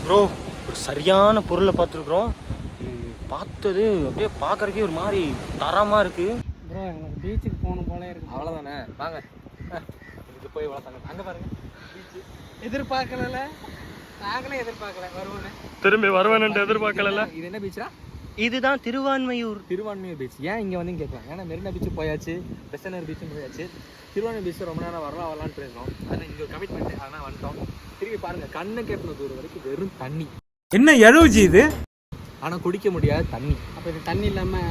Bro ஒரு சரியான பொருளை பார்த்துருக்குறோம். பார்த்தது அப்படியே பார்க்கறக்கே ஒரு மாதிரி தரமாக இருக்குது. ப்ரோ எனக்கு பீச்சுக்கு போகணும் போல இருக்குது. அவ்வளோதானே, வாங்க இதுக்கு போய் வளர்த்தாங்க. அங்கே பாருங்க பீச்சு. எதிர்பார்க்கல, நாங்களே எதிர்பார்க்கல வருவோன்னு. திரும்பி வருவேன்ட்டு எதிர்பார்க்கல. இது என்ன பீச்சா? இதுதான் திருவான்மையூர் பீச். ஏன் இங்கே வந்து கேட்கலாம், ஏன்னா மெரினா பீச்சு போயாச்சு, பெசனர் பீச்சும் போயாச்சு. திருவான்மை பீச் ரொம்ப நேரம் வரலாம்னு பேசுகிறோம். ஆனால் இங்கே ஒரு கமிட்மெண்ட், ஆனால் வந்துட்டோம். திரும்பி பாருங்க, கண்ணு கேப்பின தூரம் வரைக்கும் வெறும் தண்ணி. என்ன எழுவுச்சு இது? ஆனால் குடிக்க முடியாத தண்ணி. அப்போ இது தண்ணி இல்லாமல்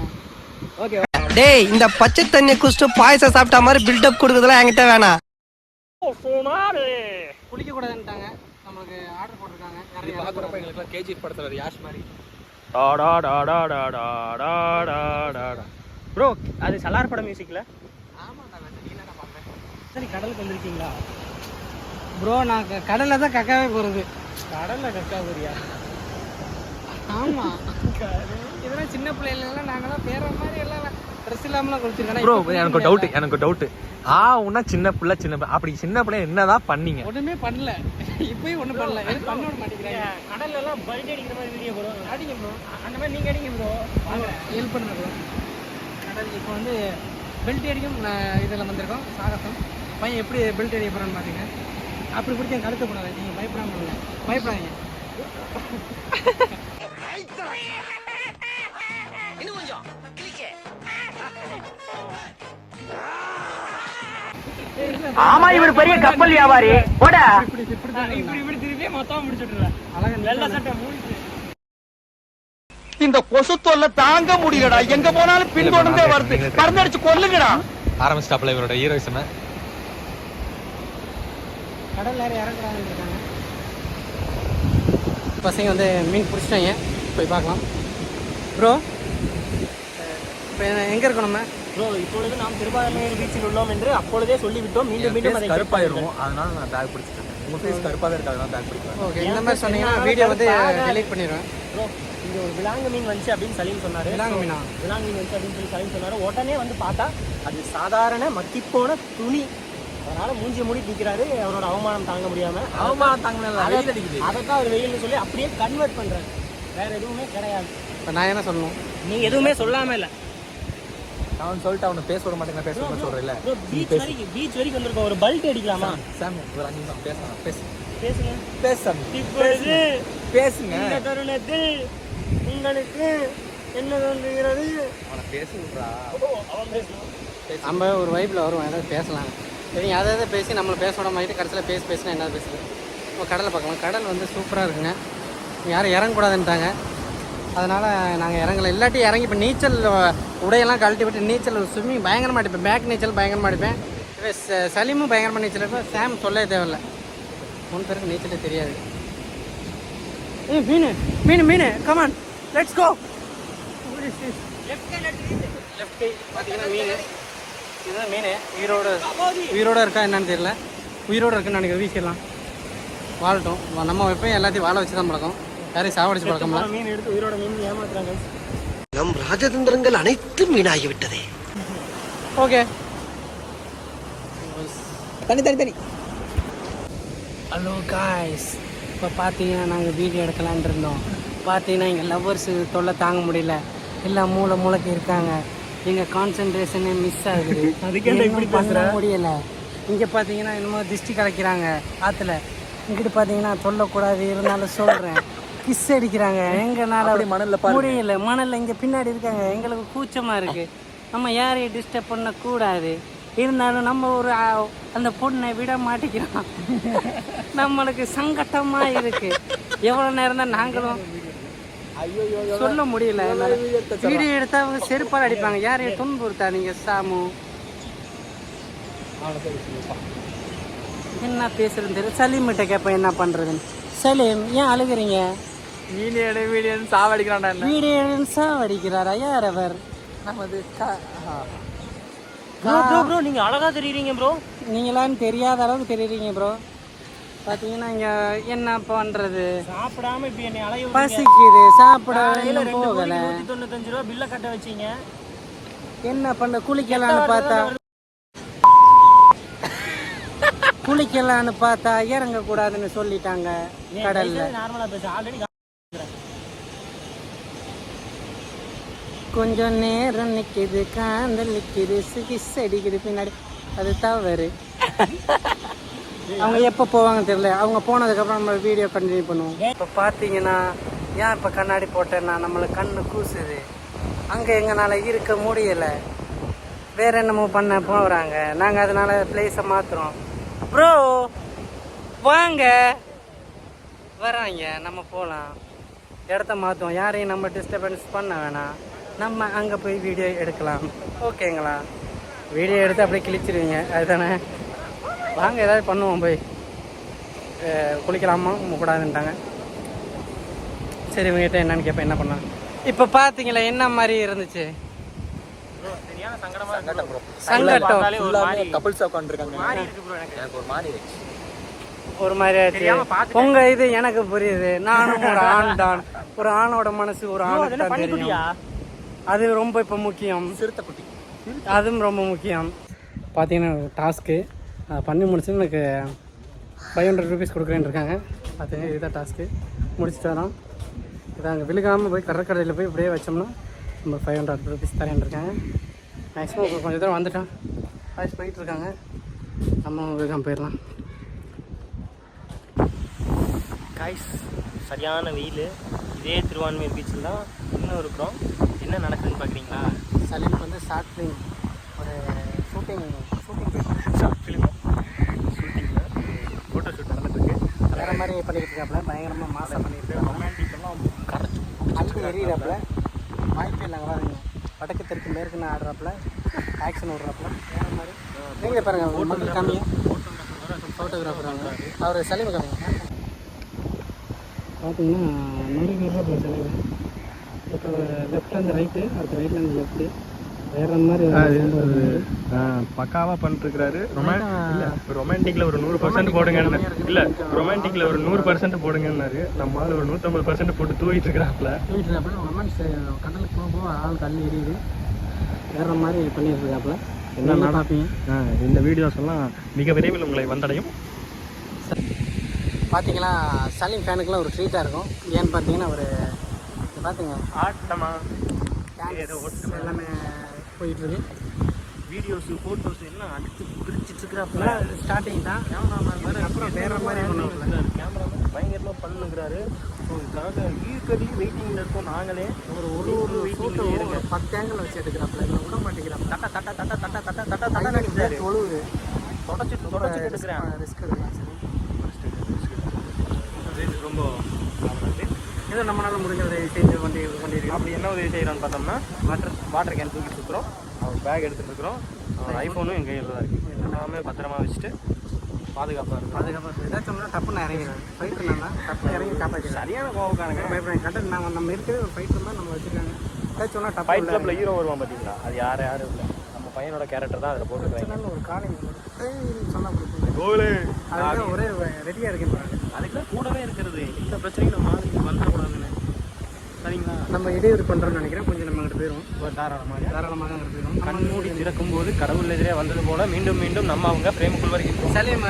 ஓகே. டேய், இந்த பச்சை தண்ணியை குடிச்சிட்டு பாயசம் சாப்பிட்ட மாதிரி பில்டப் கொடுக்குறதுலாம் என்கிட்ட வேணாம். குளிக்க கூடாதுன்ட்டாங்க. நம்மளுக்கு ஆர்டர் போட்டிருக்காங்க. இது பார்க்குறப்ப எங்களுக்குலாம் கேஜிஎஃப் படத்தில் யாஷ் மாதிரி. ப்ரோ அது சலார் படம் மியூசிக்கில். ஆமாண்டா, நீ என்ன பார்க்குறேன்? சரி, கடலுக்கு வந்திருக்கீங்களா ப்ரோ? நான் கடலில் தான் கக்காவே போகிறது. கடலில் கக்கா போறியா? ஆமாம், இதெல்லாம் சின்ன பிள்ளைலாம் நாங்களாம் வேற மாதிரி எல்லாம் ட்ரெஸ் இல்லாமலாம் குளிச்சிருக்கேன். ப்ரோ எனக்கு டவுட்டு உன்னா சின்ன பிள்ளை அப்படி சின்ன பிள்ளை என்னதான் பண்ணீங்க? ஒன்றுமே பண்ணல, இப்பயும் ஒன்றும் பண்ணல. எதுவும் பண்ண விட மாட்டேங்கிறாங்க. கடல்லாம் பல்டி அடிக்கிற மாதிரி வீடியோ ப்ரோ. அடிங்க ப்ரோ, அந்த மாதிரி நீங்கள் அடிங்க ப்ரோ. ஹெல்ப் பண்ணுங்க ப்ரோ. கடல் இப்போ வந்து பெல்ட் அடிக்கும் இதில் வந்திருக்கோம். சாகசம் பையன் எப்படி பெல்ட் அடிக்க போகிறான்னு பார்த்தீங்க. அப்படி பிடிச்ச கடத்தக்கூடாது. நீங்கள் பயப்படாமல் பயப்படாதீங்க. ஆமா, இவர் பெரிய கப்பல் வியாபாரி. போடா. இப்படி திருப்பி மொத்தம் முடிச்சுட்டு அழகா வெள்ளை சட்டை மூடிட்டு. இந்த கொசு தொல்லை தாங்க முடியலடா. எங்க போனாலும் பின்தொடர்ந்தே வருது. மருந்தடிச்சு கொல்லுங்கடா. ஆரம்பிச்சிட்டாப்ல இவரோட ஹீரோயிசம். கடல் நேரம் இறங்குறாங்கன்னு இருக்காங்க. பசங்க வந்து மீன் பிடிச்சிட்டாங்க, போய் பார்க்கலாம். ப்ரோ இப்போ எங்கே இருக்கோம் நம்ம? ப்ரோ இப்பொழுது நாம் திருவான்மையூர் பீச்சில் உள்ளோம் என்று அப்பொழுதே சொல்லிவிட்டோம். மீண்டும் அதை கருப்பாயிரும், அதனால நான் பேக் பிடிச்சிட்டேன். உங்கள் ஃபேஸ் கருப்பாக தான் இருக்காது, நான் பேக் பிடிக்கிறேன். ஓகே, இந்த மாதிரி சொன்னீங்கன்னா வீடியோ வந்து டெலீட் பண்ணிடுவேன். ப்ரோ இங்கே ஒரு விலாங்கு மீன் வந்துச்சு அப்படின்னு சலீம் சொன்னார். விலாங்கு மீனா? விலாங்கு மீன் வந்துச்சு அப்படின்னு சொல்லி சலீம் சொன்னார். உடனே வந்து பார்த்தா அது சாதாரண மக்கிப்போன துணி. அதனால் மூஞ்சியை மூடி நிற்கிறாரு. அவரோட அவமானம் தாங்க முடியாமல். அவமானம் தாங்க அடிக்குது. அதை தான் அவர் வெயில்னு சொல்லி அப்படியே கன்வெர்ட் பண்ணுறாரு. வேறு எதுவுமே கிடையாது. இப்போ நான் என்ன சொல்லணும்? நீங்கள் எதுவுமே சொல்லாமல் இல்லை. நான் சொல்லிட்டு அவனை பேச விட மாட்டேங்க, பேச விட சொல்கிறேன். இல்லை பீச் வரைக்கும் வந்திருக்கோம். ஒரு பல்ட் அடிக்கலாமா? சாமி ஒரு 5 நிமிஷம் பேசலாம். பேசுங்க. இப்பொழுது பேசுங்க. இந்த தருணத்தில் உங்களுக்கு என்ன தோன்றுகிறது? அவனை பேச விட்றா. அவன் பேசணும். நம்ம ஒரு வைப்பில் வருவோம், ஏதாவது பேசலாம். சரி, எதாவது பேசி நம்மளை பேச விட மாதிரி கடைசியில் பேசினா என்ன பேசுது? இப்போ கடலை பார்க்கலாம். கடல் வந்து சூப்பராக இருக்குங்க. யாரும் இறங்கக்கூடாதுன்ட்டாங்க, அதனால் நாங்கள் இறங்கலை. இல்லாட்டி இறங்கி இப்போ நீச்சல் உடையெல்லாம் கழட்டி விட்டு நீச்சல் ஸ்விம்மிங் பயங்கரமாக அடிப்பேன். பேக் நீச்சல் பயங்கரமாக அடிப்பேன். இப்போ சலீமும் பயங்கரமாக நீச்சல் அடிப்பேன். சாம் சொல்லவே தேவையில்லை. 3 பேருக்கு நீச்சலே தெரியாது. மீன் மீன் மீன் கமான் லெட்ஸ் கோ. லெஃப்ட் கை பார்த்தீங்கன்னா மீன், இதுதான் மீன். உயிரோடு இருக்கா என்னன்னு தெரியல. உயிரோடு இருக்குன்னு நினைக்கிறேன். வீசிடலாம், வாழட்டும். நம்ம எப்பயும் எல்லாத்தையும் வாழ வச்சு தான் பழக்கம், யாரையும் சாவடிச்சு பழக்கம்ல. மீன் எடுத்து உயிரோட மீன் ஏமாத்துறாங்க. நம் ராஜதந்திரங்கள் அனைத்தும் வீணாகிவிட்டதே. ஓகே, தனி ஹலோ காய்ஸ். இப்போ பார்த்தீங்கன்னா நாங்கள் வீடியோ எடுக்கலான் இருந்தோம். பார்த்தீங்கன்னா எங்கள் லவ்வர்ஸு தொல்லை தாங்க முடியல. எல்லாம் மூளைக்கு இருக்காங்க. எங்கள் கான்சன்ட்ரேஷனே மிஸ் ஆகுது. இப்படி பண்ண முடியலை. இங்கே பார்த்தீங்கன்னா என்னமோ திஷ்டி கலைக்கிறாங்க ஆற்றுல. இங்கிட்டு பார்த்தீங்கன்னா சொல்லக்கூடாது, இருந்தாலும் சொல்கிறேன். கிஸ் அடிக்கிறாங்க. எங்களால் முடியல. மணலில் இங்கே பின்னாடி இருக்காங்க. எங்களுக்கு கூச்சமாக இருக்குது. நம்ம யாரையும் டிஸ்டர்ப் பண்ணக்கூடாது. இருந்தாலும் நம்ம ஒரு அந்த பொண்ணை விட மாட்டேங்கிறோம். நம்மளுக்கு சங்கட்டமாக இருக்குது. எவ்வளோ நேரம் தான் நாங்களும் சொல்ல முடியல. வீடியோ எடுத்தால் அவங்க செருப்பால் அடிப்பாங்க. யாரையும் துன்புறுத்தா நீங்கள் சாமு. என்ன பேசுறது தெரியல. சலீம்கிட்ட கேட்பேன் என்ன பண்ணுறதுன்னு. சலீம் ஏன் அழுகுறீங்க? வீடியோ சாவடிக்கிறான்டா. வீடியோ சாவடிக்கிறாரா? யார் அவர்? நமது ப்ரோ நீங்க அழகா தெரியுறீங்க ப்ரோ. நீங்களான்னு தெரியாத அளவுக்கு தெரியுறீங்க ப்ரோ. பார்த்தீங்கன்னா இங்கே என்ன பண்ணுறது? சாப்பிடாம இப்போ என்னை அலைய பசிக்குது, சாப்பிட போகலை. 195 ரூபா பில்லை கட்ட வச்சிங்க. என்ன பண்ண? குளிக்கலான்னு பார்த்தா குளிக்கலான்னு பார்த்தா இறங்கக்கூடாதுன்னு சொல்லிட்டாங்க கடல்ல. நார்மலா பேச ஆல்ரெடி கொஞ்சம் நேரம் நிற்கிது, காந்தல் நிற்கிது, கிஸ் அடிக்குது பின்னாடி, அது தவறு. அவங்க எப்போ போவாங்க தெரியல. அவங்க போனதுக்கப்புறம் நம்ம வீடியோ கண்டினியூ பண்ணுவோம். இப்போ பார்த்தீங்கன்னா ஏன் இப்போ கண்ணாடி போட்டேன்னா நம்மளுக்கு கண்ணு கூசுது. அங்கே எங்களால் இருக்க முடியலை. வேறு என்னமோ பண்ண போகிறாங்க. நாங்கள் அதனால் பிளேஸை மாற்றுறோம். ப்ரோ வாங்க, வராங்க, நம்ம போகலாம். இடத்த மாற்றுவோம். யாரையும் நம்ம டிஸ்டர்பன்ஸ் பண்ண வேணாம். நம்ம அங்கே போய் வீடியோ எடுக்கலாம். ஓகேங்களா? வீடியோ எடுத்து அப்படியே கிழிச்சிருவீங்க, அதுதானே? வாங்க ஏதாவது பண்ணுவோம். போய் குளிக்கலாமா கூடாதுன்ட்டாங்க. சரி, இவங்ககிட்ட என்னன்னு கேட்பேன், என்ன பண்ணலாம். இப்போ பார்த்தீங்களா என்ன மாதிரி இருந்துச்சு? சங்கடம் கப்பிள்ஸா உட்காந்துருக்காங்க. ஒரு மாதிரி ஆச்சு. உங்க இது எனக்கு புரியுது. நானும் ஒரு ஆண் தான். ஒரு ஆணோட மனசு ஒரு ஆணுக்கு தான் தெரியும். அது ரொம்ப இப்போ முக்கியம். சிறுத்தைக்குட்டி அதுவும் ரொம்ப முக்கியம். பார்த்தீங்கன்னா டாஸ்க்கு பண்ணி முடிச்சு எனக்கு 500 rupees கொடுக்குறேன்னு இருக்காங்க. பார்த்தீங்கன்னா இதுதான் டாஸ்க்கு. முடிச்சுட்டு வரோம். இதை அங்கே விழுகாமல் போய் கடற்கரையில் போய் இப்படியே வச்சோம்னா நம்ம 500 rupees தரேன் இருக்காங்க. மேக்ஸிமம் கொஞ்சம் தூரம் வந்துட்டோம். வாய்ஸ் போயிட்டுருக்காங்க. நம்ம விழுகாமல் போயிடலாம். கைஸ், சரியான வெயில். இதே திருவான்மையூர் பீச்சில் தான் இன்னும் இருக்கிறோம். என்ன நடக்குதுன்னு பார்க்குறீங்களா? சலீமுக்கு வந்து ஷார்ட் ஃபிலிம் ஒரு ஷூட்டிங் ஷார்ட் ஃபிலிம் ஷூட்டிங்கில் ஃபோட்டோ ஷூட் நடந்துட்டுருக்கு. வேறு மாதிரி பண்ணிக்கிட்டு இருக்காப்புல. பயங்கரமாக மாசம் பண்ணிட்டு ரொமான்டிக்கெல்லாம் கரைச்சி அழுத்து எறிகிறாப்புல. வாய்ப்பே இல்லைங்க. பாருங்க, வடக்கு தெற்கு மேற்குன்னு ஆடுறாப்புல, ஆக்ஷன் விடுறாப்புல. வேறு மாதிரி நீங்களே பாருங்கள். மக்கள் காமிங்க. ஃபோட்டோகிராஃபர் அவங்க. அவர் சலீமு காமிங்க. பார்த்தீங்கன்னா நடுக்கிறாப்புல சலீமு. இப்போ லெஃப்ட்லேருந்து ரைட்டு, அடுத்த ரைட்லேருந்து லெஃப்ட்டு. வேறு மாதிரி பக்காவாக பண்ணிட்டுருக்கிறாரு. ரொமான்டிக்கில் ஒரு 100% போடுங்கன்னு இல்லை, ரொமான்டிக்கில் ஒரு 100% போடுங்கன்னாரு. நம்மளால் ஒரு 150% போட்டு தூக்கிட்டு இருக்கிறாப்புல. ரொமான்ஸ் கடலுக்கு போக ஆள் தள்ளி எரியுது. வேறு மாதிரி பண்ணிட்டு இருக்காப்புல. என்ன பார்ப்பீங்க இந்த வீடியோஸ் எல்லாம் மிக விரைவில் உங்களை வந்தடையும். பார்த்தீங்கன்னா சலீம் ஃபேனுக்குலாம் ஒரு ட்ரீட்டாக இருக்கும். ஏன்னு பார்த்தீங்கன்னா ஒரு பார்த்துங்க ஆட்டமா எல்லாமே போயிட்டுருக்கு. வீடியோஸு ஃபோட்டோஸ் எல்லாம் அடுத்து பிரிச்சுட்ருக்கிறாப்புல. ஸ்டார்டிங் தான். கேமராமேன் அப்புறம் வேறு மாதிரி பண்ணுவாங்க. கேமராமேன் பயங்கரமாக பண்ணுங்கிறாரு. ஸோ இதுக்காக ஈர்க்கடி வெயிட்டிங்கில் இருக்கோம் நாங்களே. ஒரு ஃபோட்டோ இருங்க 10 ஆங்கிள் வச்சு எடுக்கிறாப்புல. விட மாட்டேங்கிறாப்புல. தட்ட தட்ட தட்ட தட்ட தட்ட தட்ட தட்ட தொழுவுது. தொடச்சிட்டு எடுக்கிறேன். ரிஸ்க் எடுக்கலாம். சரி, ரொம்ப ஏதோ நம்மளால் முடிஞ்சதை செஞ்சு கொண்டிருக்கோம். அப்படி என்ன உதவி செய்கிறோன்னு பார்த்தோம்னா வாட்டர் கேன் தூக்கி சுற்றுறோம். அவர் பேக் எடுத்துகிட்டு இருக்கிறோம். அவர் ஐஃபோனும் எங்கள் கையில் தான் இருக்குது. எல்லாமே பத்திரமா வச்சுட்டு பாதுகாப்பாக இருக்கும். அதுக்கப்புறம் ஏதாச்சும் டப்புன்னு இறங்கிறாங்க. ஃபைட்டர் நல்லா டப்புன்னு இறங்கி காப்பாற்றி சரியான கோவக்காரங்க. பயப்படுறாங்க. கரெக்டாக நம்ம இருக்கிற ஒரு ஃபைட்டர் தான் நம்ம வச்சுருக்காங்க. ஏதாச்சும் டப்பு ஃபைட் கிளப்பில் ஹீரோ வருவான் பார்த்தீங்களா? அது யாரும் இல்லை, நம்ம பையனோட கேரக்டர் தான் அதில் போட்டுருக்காங்க. ஒரு காலேஜ் சொன்னால் கொடுப்போம். கோவிலே அதுதான் ஒரே ரெடியாக இருக்குன்றாங்க. அதுக்குலாம் கூடவே இருக்கிறது. இந்த பிரச்சனையும் நம்ம மாதிரி வந்துடக்கூடாதுன்னு. சரிங்களா? நம்ம இடையூறு பண்ணுறோம்னு நினைக்கிறேன். கொஞ்சம் நம்ம அங்கிட்டு போயிடும். தாராளமாக அங்கிட்டு போயிடும். கண் மூடி திறக்கும் போது கடவுள் எதிரே வந்தது போல மீண்டும் மீண்டும் நம்ம அவங்க பிரேமுக்குள் வருகிறோம். சலீம்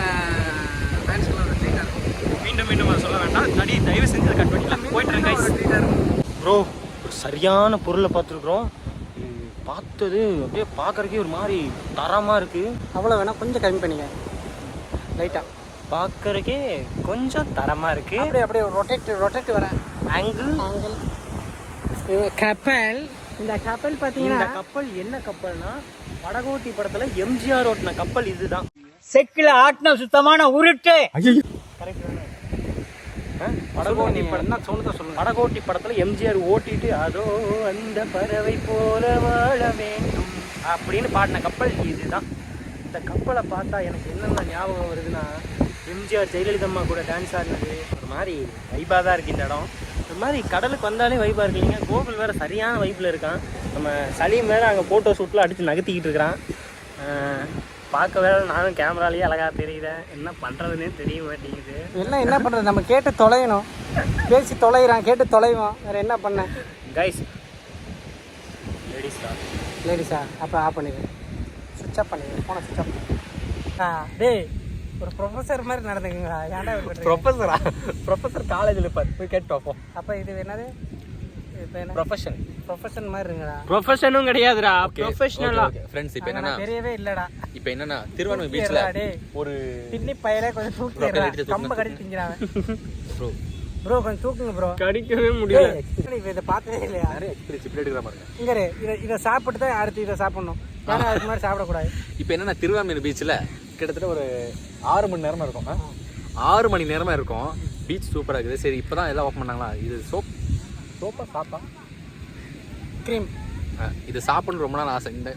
ஃபேன்ஸ்க்குள்ள ஒரு ட்ரீட்டாக இருக்கும். மீண்டும் மீண்டும் அதை சொல்ல வேண்டாம். தடி தயவு செஞ்சு அதை கட் பண்ணிக்கலாம். போயிட்டு ட்ரீட்டாக இருக்கும். ப்ரோ, ஒரு சரியான பொருளை பார்த்துருக்குறோம். பார்த்தது அப்படியே பார்க்குறக்கே ஒரு மாதிரி தரமாக இருக்குது. அவ்வளோ வேணால் கொஞ்சம் கம்மி பண்ணிக்க. லைட்டாக பார்க்குறக்கே கொஞ்சம் தரமாக இருக்குது. அப்படியே ரொட்டேட் வரேன். ஆங்கிள் கப்பல். இந்த கப்பல் பார்த்தீங்கன்னா இந்த கப்பல் என்ன கப்பல்னா வடகோட்டி படத்தில் எம்ஜிஆர் ஓட்டின கப்பல் இதுதான். செக்கில ஆட்டின சுத்தமான உருட்டு. வடகோட்டி படம் சொல்லுங்க. வடகோட்டி படத்துல எம்ஜிஆர் ஓட்டிட்டு அதோ அந்த பறவை போல வாழ வேண்டும் அப்படின்னு பாடின கப்பல் இதுதான். இந்த கப்பலை பார்த்தா எனக்கு என்னென்ன ஞாபகம் வருதுன்னா, எம்ஜிஆர் ஜெயலலிதம்மா கூட டான்ஸ் ஆடினது ஒரு மாதிரி வைப்பாக தான் இருக்குது. இந்த இடம் ஒரு மாதிரி கடலுக்கு வந்தாலே வைப்பாக இருக்குங்க. கோகுல் வேறு சரியான வைப்பில் இருக்கான். நம்ம சலீம் வேறு அங்கே ஃபோட்டோ ஷூட்டில் அடித்து நகர்த்திக்கிட்டு இருக்கிறான். பார்க்க வேற நானும் கேமராலேயே அழகாக தெரியுறேன். என்ன பண்ணுறதுன்னே தெரிய மாட்டேங்குது. என்ன பண்ணுறது, நம்ம கேட்டு தொலையணும். பேசி தொலைகிறான், கேட்டு தொலைவோம். வேறு என்ன பண்ணேன் கைஸ்? லேடிஸா? அப்போ ஆஃப் பண்ணிடுவேன், சுவிட்ச் ஆஃப் பண்ணிடுவேன், ஃபோனை சுவிட்ச் ஆஃப். டேய் ஒரு ப்ரொஃபஸர் மாதிரி நடந்துக்குங்களா? ஏன்டா ப்ரொஃபஸர் காலேஜில் போய் கேட்டு பார்ப்போம். அப்போ இது என்னது? இப்போ என்ன ப்ரொஃபஷன் மாதிரி இருங்கடா. ப்ரொஃபஷனும் கிடையாதுடா, ப்ரொஃபஷனலா. ஃப்ரெண்ட்ஸ் இப்போ என்னன்னா தெரியவே இல்லடா. இப்போ என்னன்னா திருவாரூர் பீச்ல ஒரு திண்ணி பையலே கொஞ்சம் தூக்கிடுறா, கம்ப கடிச்சு திங்கிறாங்க. ப்ரோ கொஞ்சம் தூக்குங்க ப்ரோ. கடிக்கவே முடியல. இதை பார்த்ததே இல்லையா? நிறைய எக்ஸ்பீரியன்ஸ் இப்படி எடுக்கிற மாதிரி இங்கே இதை சாப்பிட்டு தான் அடுத்து இதை சாப்பிடணும். ஏன்னா அதுக்கு மாதிரி சாப்பிடக்கூடாது. இப்போ என்னன்னா திருவாரூர் பீச்சில் கிட்டத்தட்ட ஒரு 6 மணி நேரமா இருக்கும். 6 மணி நேரமா இருக்கும். பீச் சூப்பராக இருக்குது. சரி இப்போ தான் எல்லாம் ஓப்பன் பண்ணாங்களா? இது சோப்பா சாப்பா க்ரீம் இது சாப்பிடணும் ரொம்ப நாள் ஆசை. இந்த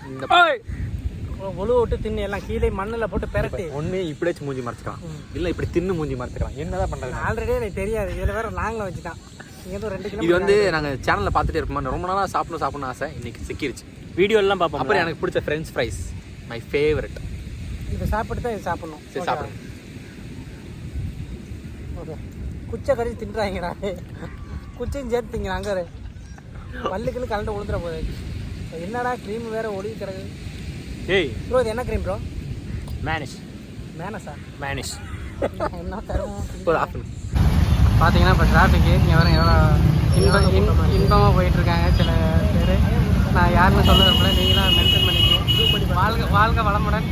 ஒழு விட்டு தின்னு எல்லாம் கீழே மண்ணில் போட்டு பெரட்டி ஒன்று இப்படியாச்சும் மூஞ்சி மறைச்சிக்கலாம், இல்லை இப்படி தின்னு மூஞ்சி மறைச்சிக்கலாம். என்னதான் பண்ணுறது? ஆல்ரெடி எனக்கு தெரியாது. இதில் வேற நாங்களும் வச்சுட்டான். இங்கே 2 கிலோ. இது வந்து நாங்கள் சேனலில் பார்த்துட்டே இருப்போம். ரொம்ப நாளாக சாப்பிடணும் ஆசை. இன்னைக்கு சிக்கிருச்சு. வீடியோலாம் பார்ப்போம். அப்புறம் எனக்கு பிடிச்ச ஃப்ரெஞ்ச் ஃப்ரைஸ் மை ஃபேவரட். இதை சாப்பிட்டு தான் இது சாப்பிடணும். சரி சாப்பிடுங்க. ஓகே. குச்சை கறி தின்றாங்கடா. குச்சையும் சேர்த்து திங்கிறாங்க. பல்லுக்குன்னு கலந்து விழுந்துட போகுது. என்னடா க்ரீம் வேற ஒளி கிடக்கு. ஏய் ப்ரோ இது என்ன க்ரீம் ப்ரோ? மேனஸா? மேனிஷ். என்ன தருவோம் பார்த்தீங்கன்னா இப்போ டிராஃபிக்கு இங்கே வர எவ்வளோ இன்பமாக போயிட்டுருக்காங்க சில பேர். நான் யாருன்னு சொல்ல விரும்பல, நீங்களாம் மென்ஷன் பண்ணிக்கணும். வாழ்க வளமுடன்.